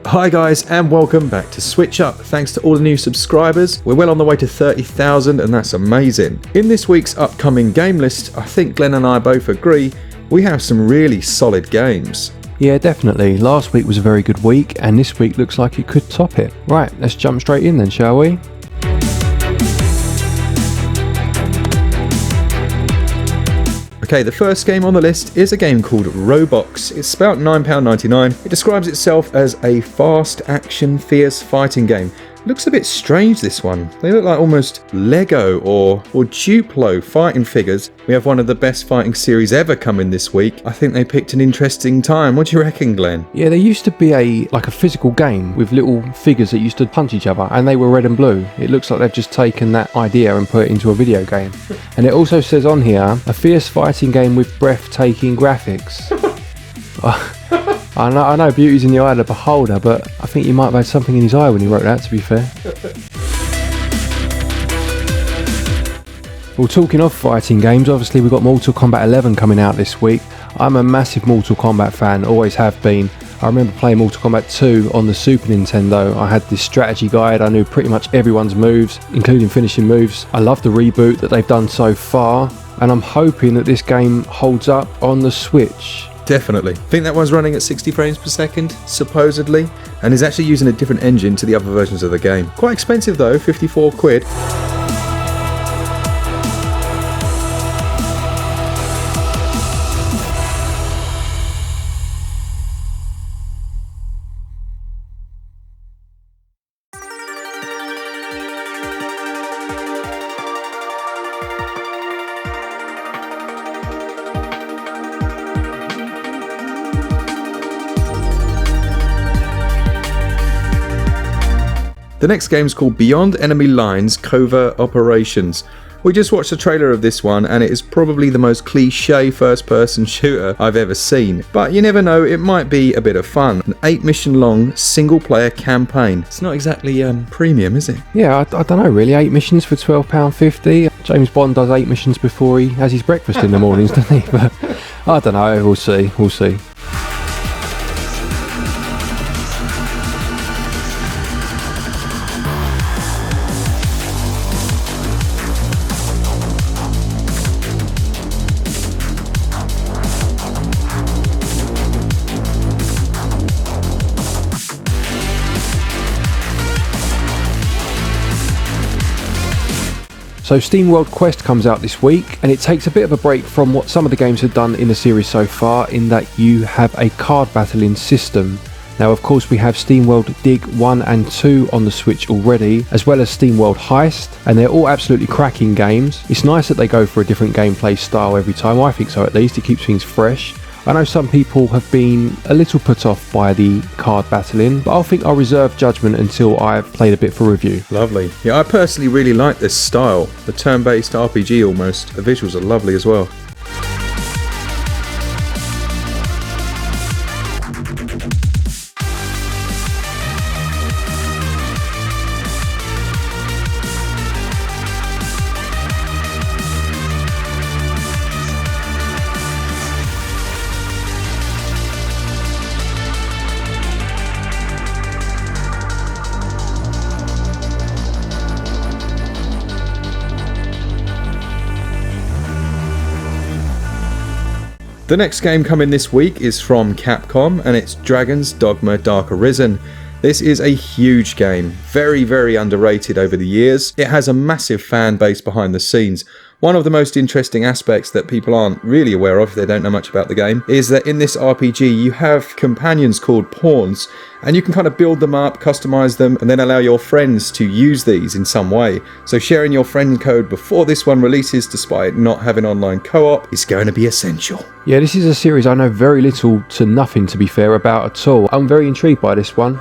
Hi guys and welcome back to SwitchUp. Thanks to all the new subscribers. We're well on the way to 30,000 and that's amazing. In this week's upcoming game list, I think Glen and I both agree, we have some really solid games. Yeah, definitely. Last week was a very good week and this week looks like it could top it. Right, let's jump straight in then, shall we? Okay, the first game on the list is a game called Roblox. It's about £9.99. It describes itself as a fast action fierce fighting game. Looks a bit strange, this one. They look like almost Lego or Duplo fighting figures. We have one of the best fighting series ever coming this week. I think they picked an interesting time. What do you reckon, Glen? Yeah, there used to be a physical game with little figures that used to punch each other and they were red and blue. It looks like they've just taken that idea and put it into a video game. And it also says on here, a fierce fighting game with breathtaking graphics. I know beauty's in the eye of the beholder, but I think he might have had something in his eye when he wrote that, to be fair. Well, talking of fighting games, obviously we've got Mortal Kombat 11 coming out this week. I'm a massive Mortal Kombat fan, always have been. I remember playing Mortal Kombat 2 on the Super Nintendo. I had this strategy guide, I knew pretty much everyone's moves, including finishing moves. I love the reboot that they've done so far, and I'm hoping that this game holds up on the Switch. Definitely. I think that one's running at 60 frames per second, supposedly, and is actually using a different engine to the other versions of the game. Quite expensive though, 54 quid. The next game is called Beyond Enemy Lines Covert Operations. We just watched the trailer of this one and it is probably the most cliche first-person shooter I've ever seen. But you never know, it might be a bit of fun. An 8-mission long single-player campaign. It's not exactly premium, is it? Yeah, I don't know really. 8 missions for £12.50. James Bond does 8 missions before he has his breakfast in the mornings, doesn't he? But I don't know, we'll see. So SteamWorld Quest comes out this week and it takes a bit of a break from what some of the games have done in the series so far, in that you have a card battling system. Now of course we have SteamWorld Dig 1 and 2 on the Switch already, as well as SteamWorld Heist, and they're all absolutely cracking games. It's nice that they go for a different gameplay style every time, I think so at least, it keeps things fresh. I know some people have been a little put off by the card battling, but I think I'll reserve judgment until I've played a bit for review. Lovely. Yeah, I personally really like this style. The turn-based RPG almost. The visuals are lovely as well. The next game coming this week is from Capcom and it's Dragon's Dogma Dark Arisen. This is a huge game, very underrated over the years. It has a massive fan base behind the scenes. One of the most interesting aspects that people aren't really aware of if they don't know much about the game is that in this RPG you have companions called pawns, and you can kind of build them up, customize them, and then allow your friends to use these in some way. So sharing your friend code before this one releases, despite not having online co-op, is going to be essential. Yeah, this is a series I know very little to nothing, to be fair, about at all. I'm very intrigued by this one.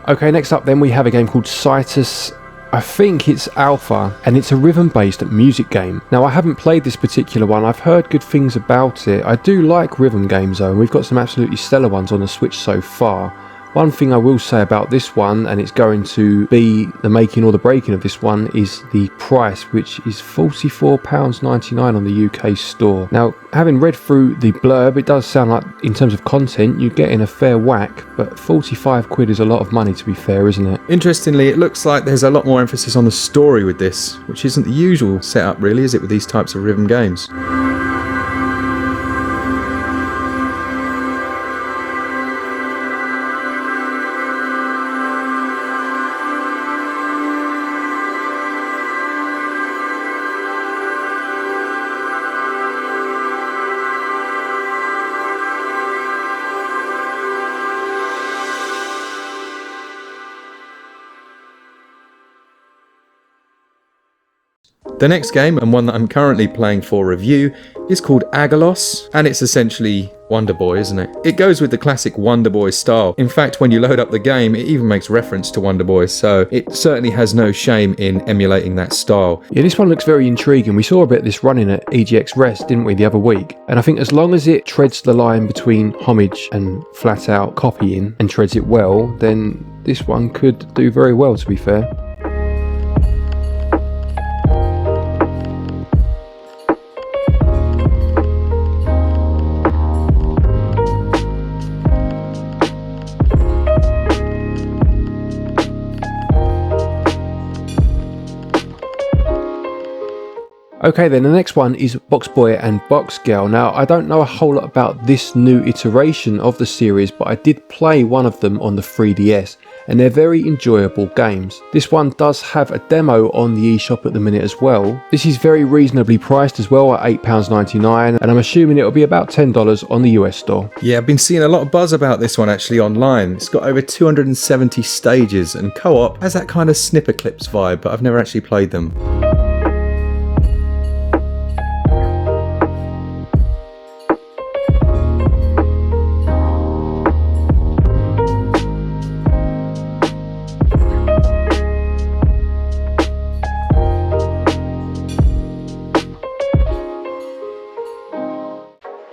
Okay, next up then we have a game called Cytus, I think it's Alpha, and it's a rhythm-based music game. Now I haven't played this particular one, I've heard good things about it. I do like rhythm games though, and we've got some absolutely stellar ones on the Switch so far. One thing I will say about this one, and it's going to be the making or the breaking of this one, is the price, which is £44.99 on the UK store. Now, having read through the blurb, it does sound like in terms of content you're getting a fair whack, but 45 quid is a lot of money, to be fair, isn't it? Interestingly, it looks like there's a lot more emphasis on the story with this, which isn't the usual setup really, is it, with these types of rhythm games? The next game, and one that I'm currently playing for review, is called Agalos, and it's essentially Wonder Boy, isn't it? It goes with the classic Wonder Boy style. In fact, when you load up the game, it even makes reference to Wonder Boy, so it certainly has no shame in emulating that style. Yeah, this one looks very intriguing. We saw a bit of this running at EGX Rest, didn't we, the other week? And I think as long as it treads the line between homage and flat out copying, and treads it well, then this one could do very well, to be fair. Okay then, the next one is Box Boy and Box Girl. Now, I don't know a whole lot about this new iteration of the series, but I did play one of them on the 3DS, and they're very enjoyable games. This one does have a demo on the eShop at the minute as well. This is very reasonably priced as well at £8.99, and I'm assuming it'll be about $10 on the US store. Yeah, I've been seeing a lot of buzz about this one actually online. It's got over 270 stages, and co-op has that kind of snipper clips vibe, but I've never actually played them.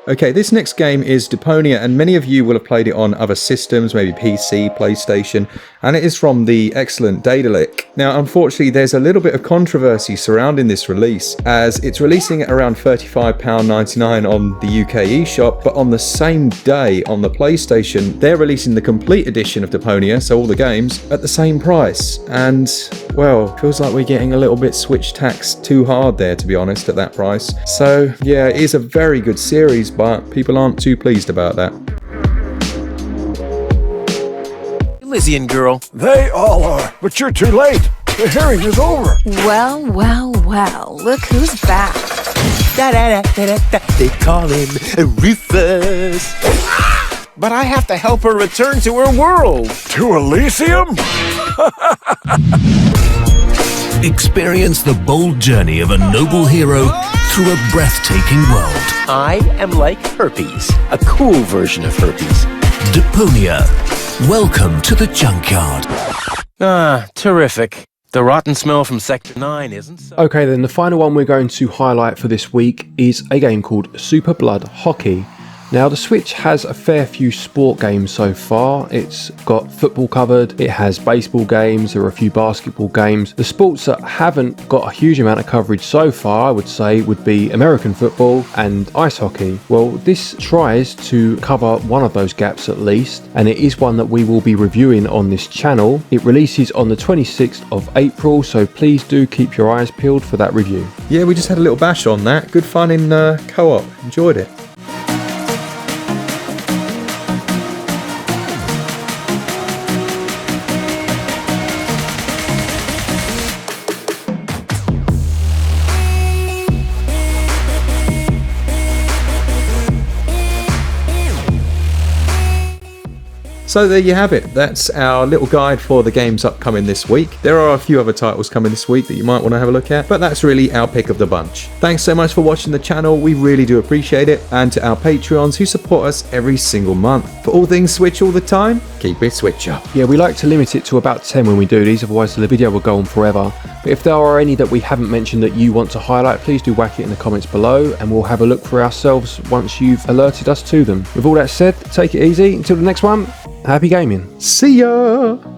Okay, this next game is Deponia, and many of you will have played it on other systems, maybe PC, PlayStation, and it is from the excellent Daedalic. Now, unfortunately, there's a little bit of controversy surrounding this release, as it's releasing at around £35.99 on the UK eShop, but on the same day on the PlayStation, they're releasing the complete edition of Deponia, so all the games, at the same price. And, well, feels like we're getting a little bit Switch taxed too hard there, to be honest, at that price. So, yeah, it is a very good series, but people aren't too pleased about that. Elysian girl. They all are, but you're too late. The hearing is over. Well, well, well, look who's back. Da-da-da-da-da. They call him Rufus. But I have to help her return to her world. To Elysium? Experience the bold journey of a noble hero through a breathtaking world. I am like herpes, a cool version of herpes. Deponia. Welcome to the junkyard. Ah, terrific. The rotten smell from Sector 9 isn't so... Okay then, the final one we're going to highlight for this week is a game called Super Blood Hockey. Now, the Switch has a fair few sport games so far. It's got football covered, it has baseball games, there are a few basketball games. The sports that haven't got a huge amount of coverage so far, I would say, would be American football and ice hockey. Well, this tries to cover one of those gaps at least, and it is one that we will be reviewing on this channel. It releases on the 26th of April, so please do keep your eyes peeled for that review. Yeah, we just had a little bash on that. Good fun in co-op. Enjoyed it. So there you have it. That's our little guide for the games upcoming this week. There are a few other titles coming this week that you might want to have a look at, but that's really our pick of the bunch. Thanks so much for watching the channel. We really do appreciate it. And to our Patreons who support us every single month. For all things Switch all the time, keep it Switch up. Yeah, we like to limit it to about 10 when we do these, otherwise the video will go on forever. But if there are any that we haven't mentioned that you want to highlight, please do whack it in the comments below and we'll have a look for ourselves once you've alerted us to them. With all that said, take it easy. Until the next one, Happy gaming. See ya!